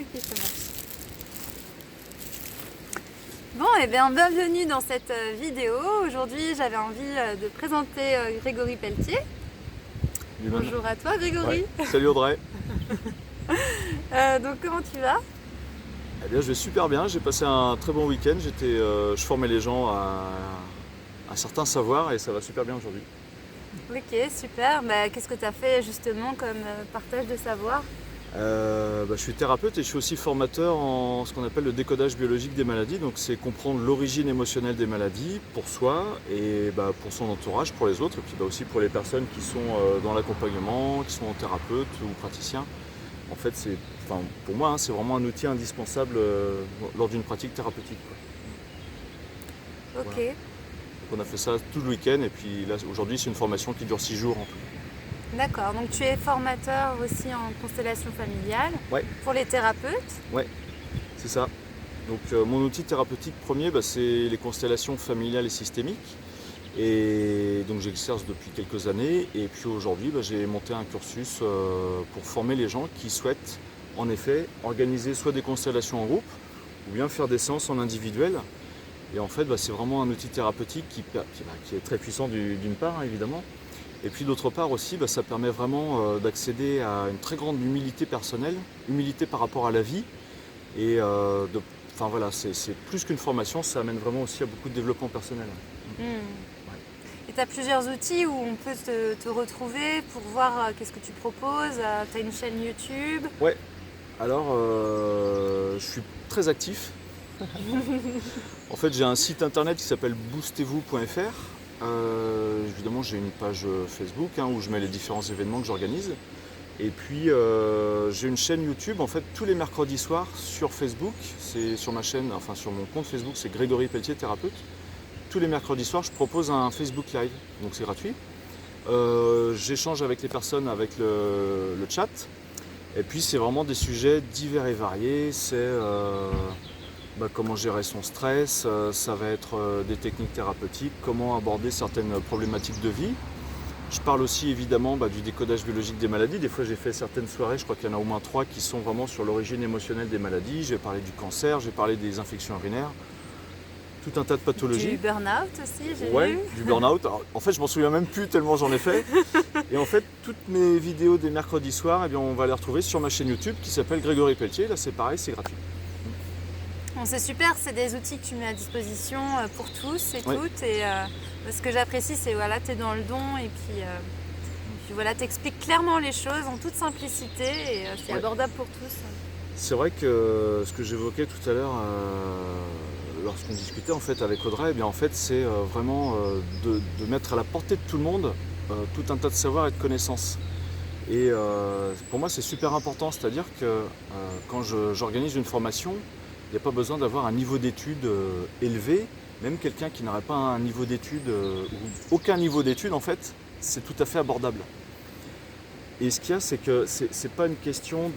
Ok, ça marche. Bon, et bien bienvenue dans cette vidéo. Aujourd'hui, j'avais envie de présenter Grégory Pelletier. Lui-même. Bonjour à toi, Grégory. Ouais. Salut Audrey. Donc, comment tu vas? Eh bien, je vais super bien. J'ai passé un très bon week-end. Je formais les gens à certains savoirs et ça va super bien aujourd'hui. Ok, super. Bah, qu'est-ce que tu as fait justement comme partage de savoir? Je suis thérapeute et je suis aussi formateur en ce qu'on appelle le décodage biologique des maladies. Donc, c'est comprendre l'origine émotionnelle des maladies pour soi et pour son entourage, pour les autres, et puis aussi pour les personnes qui sont dans l'accompagnement, qui sont thérapeutes ou praticiens. En fait, pour moi, c'est vraiment un outil indispensable lors d'une pratique thérapeutique, quoi. Ok, Voilà. Donc on a fait ça tout le week-end et puis là, aujourd'hui, c'est une formation qui dure 6 jours en tout. d'accord. Donc, tu es formateur aussi en constellation familiale Ouais, pour les thérapeutes. ouais, c'est ça. Donc mon outil thérapeutique premier, c'est les constellations familiales et systémiques. Et donc j'exerce depuis quelques années et puis aujourd'hui j'ai monté un cursus pour former les gens qui souhaitent en effet organiser soit des constellations en groupe ou bien faire des séances en individuel. Et en fait c'est vraiment un outil thérapeutique qui est très puissant d'une part, hein, évidemment. Et puis d'autre part aussi ça permet vraiment d'accéder à une très grande humilité personnelle, humilité par rapport à la vie. Et c'est plus qu'une formation, ça amène vraiment aussi à beaucoup de développement personnel. Hmm. Et tu as plusieurs outils où on peut te retrouver pour voir qu'est-ce que tu proposes. Tu as une chaîne YouTube. Ouais, alors je suis très actif. En fait, j'ai un site internet qui s'appelle boostez-vous.fr. Évidemment, j'ai une page Facebook où je mets les différents événements que j'organise. Et puis, j'ai une chaîne YouTube, en fait, tous les mercredis soirs sur Facebook. C'est sur ma chaîne, enfin sur mon compte Facebook, c'est Grégory Pelletier, thérapeute. Tous les mercredis soirs, je propose un Facebook Live, donc c'est gratuit. J'échange avec les personnes avec le chat. Et puis, c'est vraiment des sujets divers et variés. C'est comment gérer son stress, ça va être des techniques thérapeutiques, comment aborder certaines problématiques de vie. Je parle aussi évidemment du décodage biologique des maladies. Des fois j'ai fait certaines soirées, je crois qu'il y en a au moins 3 qui sont vraiment sur l'origine émotionnelle des maladies. J'ai parlé du cancer, j'ai parlé des infections urinaires, tout un tas de pathologies. Du burn-out aussi, j'ai Ouais, vu. du burn-out. Alors, en fait je m'en souviens même plus tellement j'en ai fait. Et en fait toutes mes vidéos des mercredis soirs, on va les retrouver sur ma chaîne YouTube qui s'appelle Grégory Pelletier. Là c'est pareil, c'est gratuit. Bon, c'est super, c'est des outils que tu mets à disposition pour tous et Ouais. toutes. Et ce que j'apprécie, c'est voilà, tu es dans le don et puis voilà, tu expliques clairement les choses en toute simplicité et c'est Ouais. abordable pour tous. C'est vrai que ce que j'évoquais tout à l'heure lorsqu'on discutait en fait avec Audrey, c'est vraiment de mettre à la portée de tout le monde tout un tas de savoirs et de connaissances. Et pour moi c'est super important, c'est-à-dire que quand j'organise une formation, il n'y a pas besoin d'avoir un niveau d'études élevé. Même quelqu'un qui n'aurait pas un niveau d'études ou aucun niveau d'études en fait, c'est tout à fait abordable. Et ce qu'il y a, c'est que c'est pas une question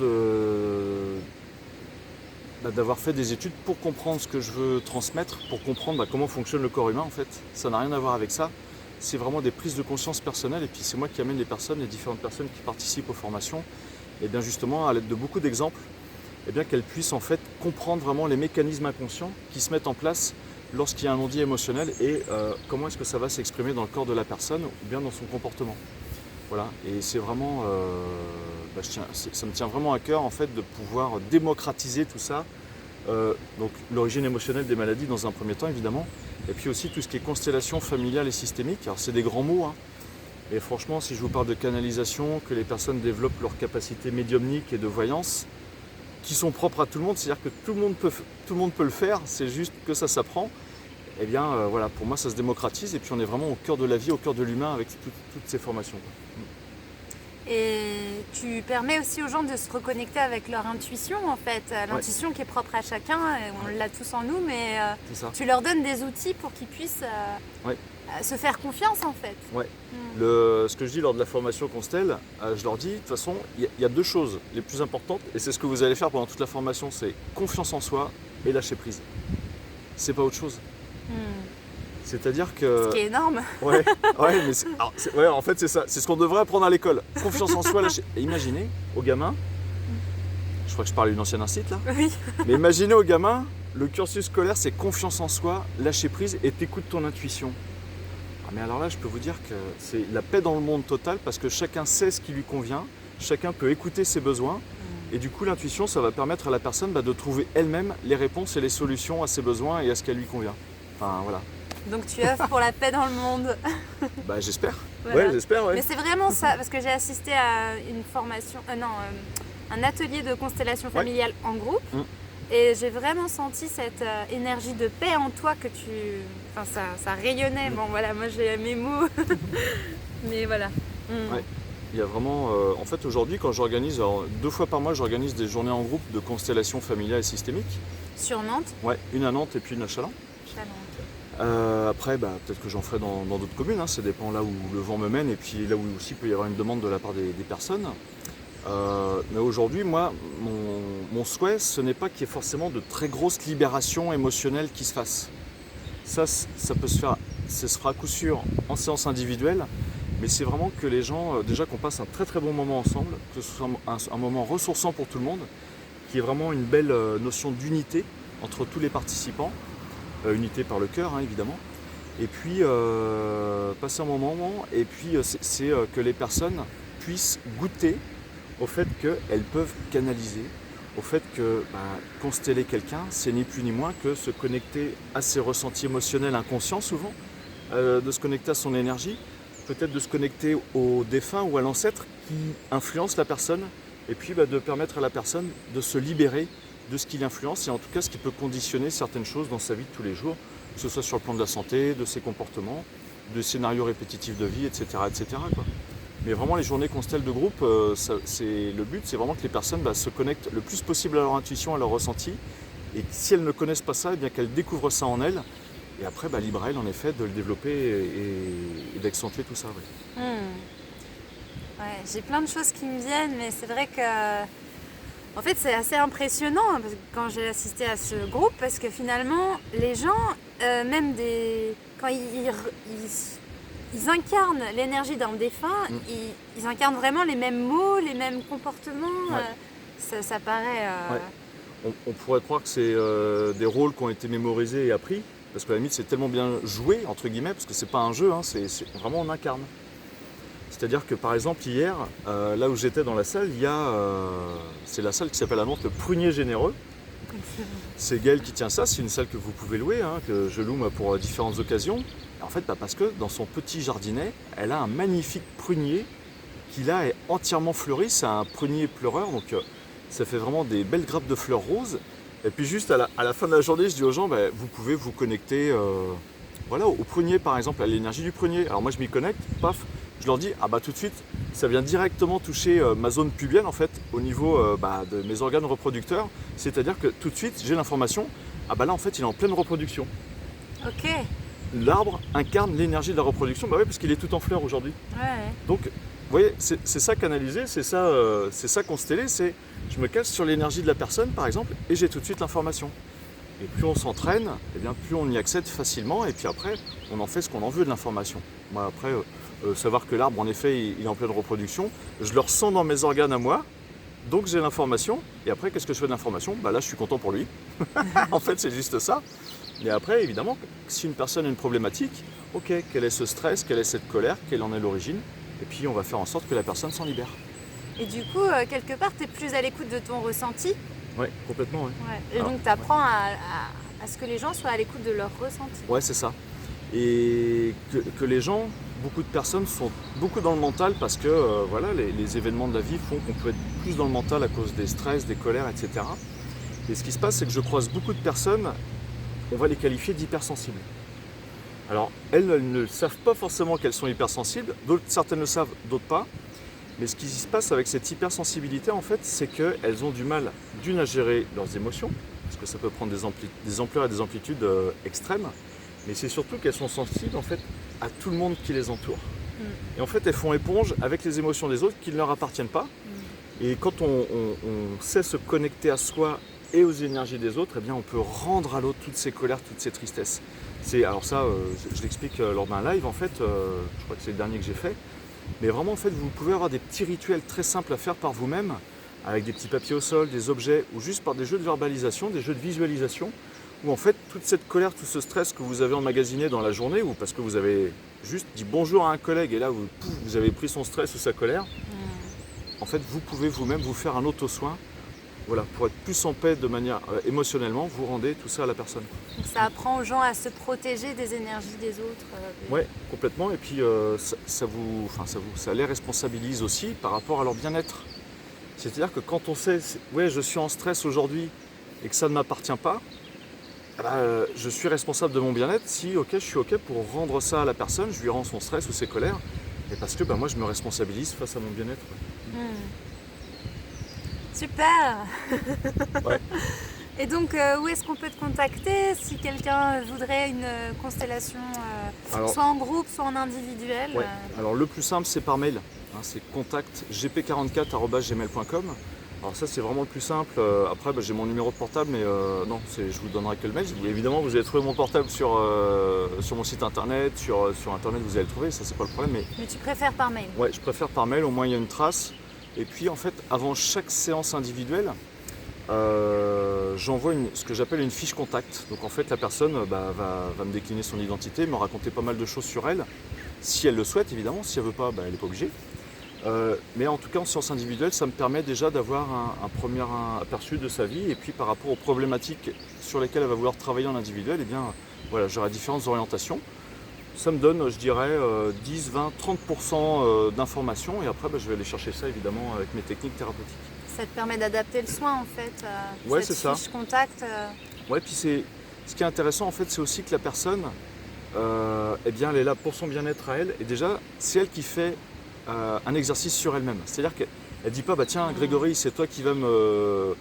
d'avoir fait des études pour comprendre ce que je veux transmettre, pour comprendre comment fonctionne le corps humain en fait. Ça n'a rien à voir avec ça. C'est vraiment des prises de conscience personnelles et puis c'est moi qui amène les différentes personnes qui participent aux formations, et bien justement à l'aide de beaucoup d'exemples, qu'elles puissent en fait comprendre vraiment les mécanismes inconscients qui se mettent en place lorsqu'il y a un non-dit émotionnel et comment est-ce que ça va s'exprimer dans le corps de la personne ou bien dans son comportement. Voilà, et c'est vraiment, ça me tient vraiment à cœur en fait de pouvoir démocratiser tout ça. Donc l'origine émotionnelle des maladies dans un premier temps évidemment, et puis aussi tout ce qui est constellation familiale et systémique. Alors c'est des grands mots, et franchement si je vous parle de canalisation, que les personnes développent leurs capacités médiumniques et de voyance, qui sont propres à tout le monde, c'est-à-dire que tout le monde peut le faire, c'est juste que ça s'apprend. Voilà, pour moi ça se démocratise et puis on est vraiment au cœur de la vie, au cœur de l'humain avec toutes ces formations. Et tu permets aussi aux gens de se reconnecter avec leur intuition en fait, l'intuition qui est propre à chacun, et on l'a tous en nous, mais tu leur donnes des outils pour qu'ils puissent se faire confiance en fait. Ouais. Ce que je dis lors de la formation Constelle, je leur dis de toute façon il y a 2 choses les plus importantes et c'est ce que vous allez faire pendant toute la formation, c'est confiance en soi et lâcher prise. C'est pas autre chose. C'est-à-dire que... Ce qui est énorme. En fait c'est ça, c'est ce qu'on devrait apprendre à l'école. Confiance en soi, lâcher. Et imaginez, aux gamins, je crois que je parle à une ancienne incite là. Oui. Mais imaginez aux gamins, le cursus scolaire c'est confiance en soi, lâcher prise et t'écoutes ton intuition. Ah, mais alors là je peux vous dire que c'est la paix dans le monde total parce que chacun sait ce qui lui convient, chacun peut écouter ses besoins et du coup l'intuition ça va permettre à la personne de trouver elle-même les réponses et les solutions à ses besoins et à ce qu'elle lui convient. Enfin voilà. Donc tu œuvres pour la paix dans le monde. Bah j'espère. Voilà. Ouais, j'espère, ouais. Mais c'est vraiment ça, parce que j'ai assisté à une formation, un atelier de constellation familiale en groupe. Et j'ai vraiment senti cette énergie de paix en toi que tu... Enfin, ça rayonnait. Bon, voilà, moi j'ai mes mots. Mais voilà. Ouais. Il y a vraiment... en fait, aujourd'hui, quand j'organise... 2 fois par mois, j'organise des journées en groupe de constellation familiale et systémique. Sur Nantes? Ouais, une à Nantes et puis une à Châlons. Après, peut-être que j'en ferai dans d'autres communes, hein, ça dépend là où le vent me mène et puis là où aussi il peut y avoir une demande de la part des personnes. Mais aujourd'hui, moi, mon souhait, ce n'est pas qu'il y ait forcément de très grosses libérations émotionnelles qui se fassent. Ça peut se faire, ça se fera à coup sûr en séance individuelle, mais c'est vraiment que les gens, déjà qu'on passe un très très bon moment ensemble, que ce soit un moment ressourçant pour tout le monde, qu'il y ait vraiment une belle notion d'unité entre tous les participants. Unité par le cœur, hein, évidemment. Et puis, passer un moment, et puis c'est que les personnes puissent goûter au fait qu'elles peuvent canaliser, au fait que consteller quelqu'un, c'est ni plus ni moins que se connecter à ses ressentis émotionnels inconscients souvent, de se connecter à son énergie, peut-être de se connecter au défunt ou à l'ancêtre qui influence la personne, et puis de permettre à la personne de se libérer de ce qui l'influence et en tout cas ce qui peut conditionner certaines choses dans sa vie de tous les jours, que ce soit sur le plan de la santé, de ses comportements, de scénarios répétitifs de vie, etc. etc. quoi. Mais vraiment les journées constelles de groupe, le but c'est vraiment que les personnes se connectent le plus possible à leur intuition, à leur ressenti et si elles ne connaissent pas ça, eh bien qu'elles découvrent ça en elles et après libre à elles en effet de le développer et d'accentuer tout ça. Ouais. Ouais, j'ai plein de choses qui me viennent mais c'est vrai que en fait, c'est assez impressionnant quand j'ai assisté à ce groupe parce que finalement, les gens, quand ils incarnent l'énergie d'un défunt, ils incarnent vraiment les mêmes mots, les mêmes comportements. Ça paraît... On pourrait croire que c'est des rôles qui ont été mémorisés et appris, parce que à la limite, c'est tellement bien joué, entre guillemets, parce que c'est pas un jeu, hein, c'est vraiment on incarne. C'est-à-dire que par exemple hier, là où j'étais dans la salle, il y a, c'est la salle qui s'appelle à Nantes le Prunier Généreux. C'est Gaëlle qui tient ça, c'est une salle que vous pouvez louer, hein, que je loue pour différentes occasions. Et en fait, parce que dans son petit jardinet, elle a un magnifique prunier qui là est entièrement fleuri, c'est un prunier pleureur, donc ça fait vraiment des belles grappes de fleurs roses. Et puis juste à la fin de la journée, je dis aux gens, vous pouvez vous connecter au prunier par exemple, à l'énergie du prunier. Alors moi je m'y connecte, paf. Je leur dis, tout de suite, ça vient directement toucher ma zone pubienne en fait, au niveau de mes organes reproducteurs. C'est-à-dire que tout de suite, j'ai l'information, là en fait, il est en pleine reproduction. Ok. L'arbre incarne l'énergie de la reproduction, oui, parce qu'il est tout en fleurs aujourd'hui. Ouais. Donc, vous voyez, c'est ça canaliser, c'est ça consteller, c'est je me casse sur l'énergie de la personne par exemple, et j'ai tout de suite l'information. Et plus on s'entraîne, plus on y accède facilement, et puis après, on en fait ce qu'on en veut de l'information. Moi après... savoir que l'arbre, en effet, il est en pleine reproduction. Je le ressens dans mes organes à moi, donc j'ai l'information. Et après, qu'est-ce que je fais de l'information ? Là, je suis content pour lui. En fait, c'est juste ça. Et après, évidemment, si une personne a une problématique, ok, quel est ce stress, quelle est cette colère, quelle en est l'origine ? Et puis, on va faire en sorte que la personne s'en libère. Et du coup, quelque part, tu es plus à l'écoute de ton ressenti ? Oui, complètement, oui. Ouais. Et donc, tu apprends à ce que les gens soient à l'écoute de leur ressenti. Ouais, c'est ça. Et que les gens... Beaucoup de personnes sont beaucoup dans le mental parce que les événements de la vie font qu'on peut être plus dans le mental à cause des stress, des colères, etc. Et ce qui se passe, c'est que je croise beaucoup de personnes, on va les qualifier d'hypersensibles. Alors, elles ne savent pas forcément qu'elles sont hypersensibles, certaines le savent, d'autres pas. Mais ce qui se passe avec cette hypersensibilité, en fait, c'est qu'elles ont du mal, à gérer leurs émotions, parce que ça peut prendre des ampleurs et des amplitudes extrêmes. Mais c'est surtout qu'elles sont sensibles, en fait, à tout le monde qui les entoure. Et en fait, elles font éponge avec les émotions des autres qui ne leur appartiennent pas. Et quand on sait se connecter à soi et aux énergies des autres, on peut rendre à l'autre toutes ces colères, toutes ces tristesses. Alors ça, je l'explique lors d'un live, en fait, je crois que c'est le dernier que j'ai fait. Mais vraiment, en fait, vous pouvez avoir des petits rituels très simples à faire par vous-même avec des petits papiers au sol, des objets, ou juste par des jeux de verbalisation, des jeux de visualisation, où en fait toute cette colère, tout ce stress que vous avez emmagasiné dans la journée, ou parce que vous avez juste dit bonjour à un collègue et là vous avez pris son stress ou sa colère, en fait vous pouvez vous-même vous faire un auto-soin. Voilà, pour être plus en paix de manière émotionnellement, vous rendez tout ça à la personne. Donc ça apprend aux gens à se protéger des énergies des autres. Oui, complètement. Et puis ça les responsabilise aussi par rapport à leur bien-être. C'est-à-dire que quand on sait, ouais, je suis en stress aujourd'hui et que ça ne m'appartient pas, je suis responsable de mon bien-être si je suis OK pour rendre ça à la personne, je lui rends son stress ou ses colères, et parce que moi je me responsabilise face à mon bien-être. Super. Ouais. Et donc, où est-ce qu'on peut te contacter si quelqu'un voudrait une constellation, soit en groupe, soit en individuel? Ouais. Alors le plus simple, c'est par mail. C'est contact@gp44@gmail.com. Alors ça, c'est vraiment le plus simple. Après, j'ai mon numéro de portable, mais non, je vous donnerai que le mail. Évidemment, vous allez trouver mon portable sur mon site internet. Sur internet, vous allez le trouver, ça, c'est pas le problème. Mais tu préfères par mail? Ouais, je préfère par mail, au moins il y a une trace. Et puis en fait, avant chaque séance individuelle, j'envoie ce que j'appelle une fiche contact. Donc en fait, la personne va me décliner son identité, me raconter pas mal de choses sur elle, si elle le souhaite évidemment. Si elle veut pas, elle n'est pas obligée. Mais en tout cas, en séance individuelle, ça me permet déjà d'avoir un premier aperçu de sa vie. Et puis par rapport aux problématiques sur lesquelles elle va vouloir travailler en individuel, j'aurai différentes orientations. Ça me donne, je dirais, 10, 20, 30% d'informations, et après je vais aller chercher ça évidemment avec mes techniques thérapeutiques. Ça te permet d'adapter le soin en fait, ouais, cette c'est fiche contact. Ouais, puis ce qui est intéressant en fait, c'est aussi que la personne, elle est là pour son bien-être à elle, et déjà c'est elle qui fait un exercice sur elle-même. C'est-à-dire qu'elle ne dit pas, tiens Grégory, c'est toi qui vas me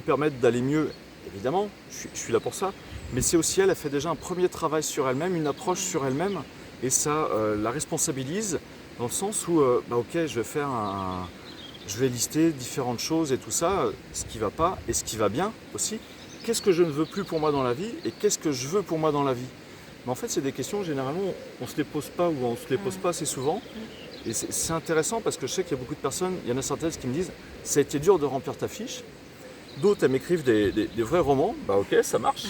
permettre d'aller mieux. Évidemment, je suis là pour ça. Mais c'est aussi elle fait déjà un premier travail sur elle-même, une approche sur elle-même, et ça la responsabilise dans le sens où, je vais lister différentes choses et tout ça, ce qui ne va pas et ce qui va bien aussi. Qu'est-ce que je ne veux plus pour moi dans la vie et qu'est-ce que je veux pour moi dans la vie? Mais en fait, c'est des questions, généralement, on ne se les pose pas ou on ne se les pose pas assez souvent. Et c'est intéressant parce que je sais qu'il y a beaucoup de personnes, il y en a certaines qui me disent « ça a été dur de remplir ta fiche ». D'autres, elles m'écrivent des vrais romans, ok, ça marche,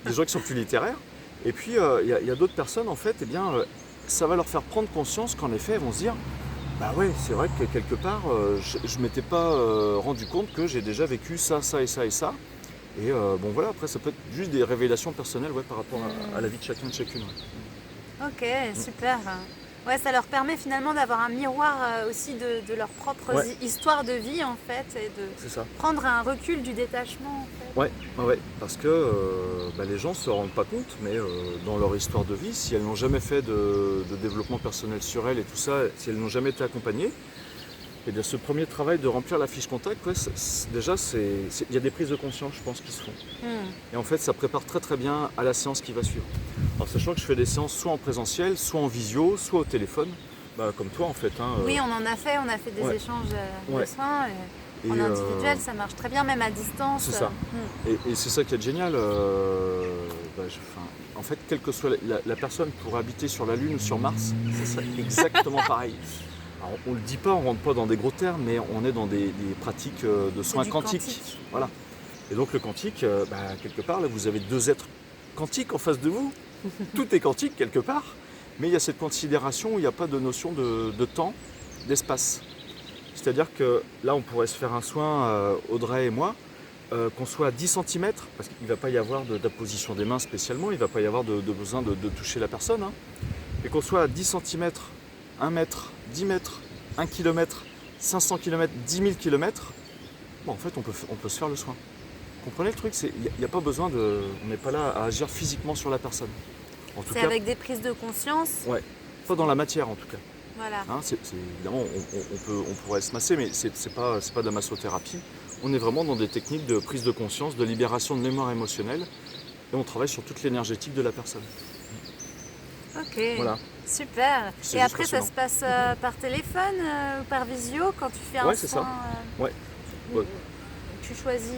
des gens qui sont plus littéraires. Et puis, il y a d'autres personnes, en fait, ça va leur faire prendre conscience qu'en effet, elles vont se dire c'est vrai que quelque part, je ne m'étais pas rendu compte que j'ai déjà vécu ça, ça et ça et ça. Et après, ça peut être juste des révélations personnelles par rapport à la vie de chacun, de chacune. Ok, super. Ouais, ça leur permet finalement d'avoir un miroir aussi de leur propre histoire de vie en fait, et de prendre un recul du détachement en fait. Ouais, parce que les gens ne se rendent pas compte, mais dans leur histoire de vie, si elles n'ont jamais fait de développement personnel sur elles et tout ça, si elles n'ont jamais été accompagnées, et bien ce premier travail de remplir la fiche contact, déjà il y a des prises de conscience, je pense, qui se font. Et en fait, ça prépare très très bien à la séance qui va suivre. Alors sachant que je fais des séances soit en présentiel, soit en visio, soit au téléphone, comme toi en fait. Oui, on en a fait, des échanges de soins. En individuel, ça marche très bien, même à distance. C'est ça. Et c'est ça qui est génial. En fait, quelle que soit la personne pourrait habiter sur la Lune ou sur Mars, ce serait exactement pareil. Alors, on ne le dit pas, on ne rentre pas dans des gros termes, mais on est dans des pratiques de soins quantiques. Voilà. Et donc le quantique, quelque part, là, vous avez deux êtres quantiques en face de vous. Tout est quantique quelque part, mais il y a cette considération où il n'y a pas de notion de temps, d'espace. C'est-à-dire que là, on pourrait se faire un soin, Audrey et moi, qu'on soit à 10 cm, parce qu'il ne va pas y avoir d'apposition des mains spécialement, il ne va pas y avoir de besoin de toucher la personne, et qu'on soit à 10 cm, 1 mètre, 10 mètres, 1 km, 500 km, 10 000 km, en fait, on peut se faire le soin. Comprenez le truc, il n'y a pas besoin on n'est pas là à agir physiquement sur la personne. C'est avec des prises de conscience. Ouais, pas dans la matière en tout cas. Voilà. Évidemment, on pourrait se masser, mais c'est pas de la massothérapie. On est vraiment dans des techniques de prise de conscience, de libération de mémoire émotionnelle, et on travaille sur toute l'énergétique de la personne. Ok, voilà. Super. Et après, ça se passe par téléphone ou par visio quand tu fais un soin? C'est ça. Ouais. Tu choisis,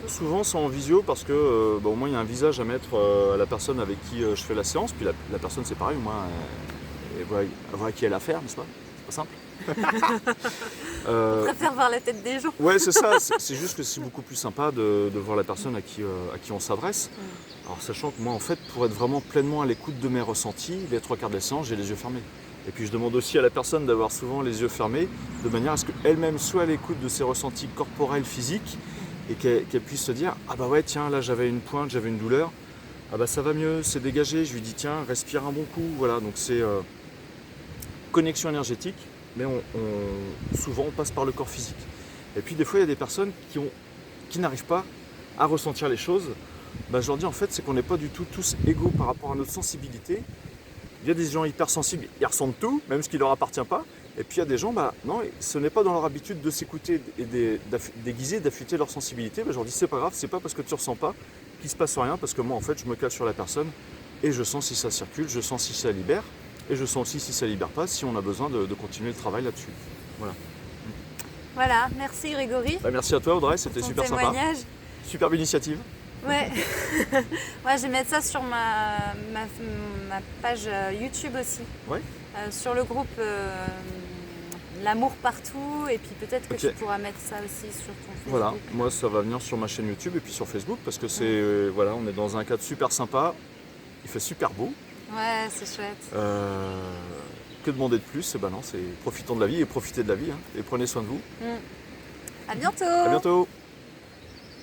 souvent c'est en visio parce que au moins il y a un visage à mettre à la personne avec qui je fais la séance, puis la personne c'est pareil, au moins elle voit à qui elle a affaire, n'est-ce pas? C'est pas simple. On préfère voir la tête des gens. Ouais, c'est ça. C'est juste que c'est beaucoup plus sympa de voir la personne à qui on s'adresse. Alors, sachant que moi, en fait, pour être vraiment pleinement à l'écoute de mes ressentis, les 3/4 des séances, j'ai les yeux fermés. Et puis, je demande aussi à la personne d'avoir souvent les yeux fermés, de manière à ce qu'elle-même soit à l'écoute de ses ressentis corporels, physiques, et qu'elle puisse se dire « Ah bah ouais, tiens, là, j'avais une pointe, j'avais une douleur. Ah bah ça va mieux, c'est dégagé. » Je lui dis « Tiens, respire un bon coup. » Voilà, donc c'est connexion énergétique, mais souvent, on passe par le corps physique. Et puis, des fois, il y a des personnes qui n'arrivent pas à ressentir les choses. Je leur dis en fait, c'est qu'on n'est pas du tout tous égaux par rapport à notre sensibilité. Il y a des gens hypersensibles, ils ressentent tout, même ce qui ne leur appartient pas. Et puis il y a des gens, non, ce n'est pas dans leur habitude de s'écouter et d'aiguiser, d'affûter leur sensibilité. Je leur dis c'est pas grave, c'est pas parce que tu ne ressens pas qu'il se passe rien, parce que moi en fait je me cale sur la personne et je sens si ça circule, je sens si ça libère, et je sens aussi si ça libère pas, si on a besoin de continuer le travail là-dessus. Voilà. Voilà, merci Grégory. Merci à toi Audrey, c'était super témoignage. Sympa. Superbe initiative. Ouais. Ouais, je vais mettre ça sur ma page YouTube aussi. Ouais. Sur le groupe L'amour partout. Et puis peut-être que tu pourras mettre ça aussi sur ton Facebook. Voilà, moi ça va venir sur ma chaîne YouTube et puis sur Facebook parce que c'est voilà, on est dans un cadre super sympa. Il fait super beau. Ouais, c'est chouette. Que demander de plus? Non, c'est profitons de la vie et profitez de la vie. Et prenez soin de vous. À bientôt. À bientôt.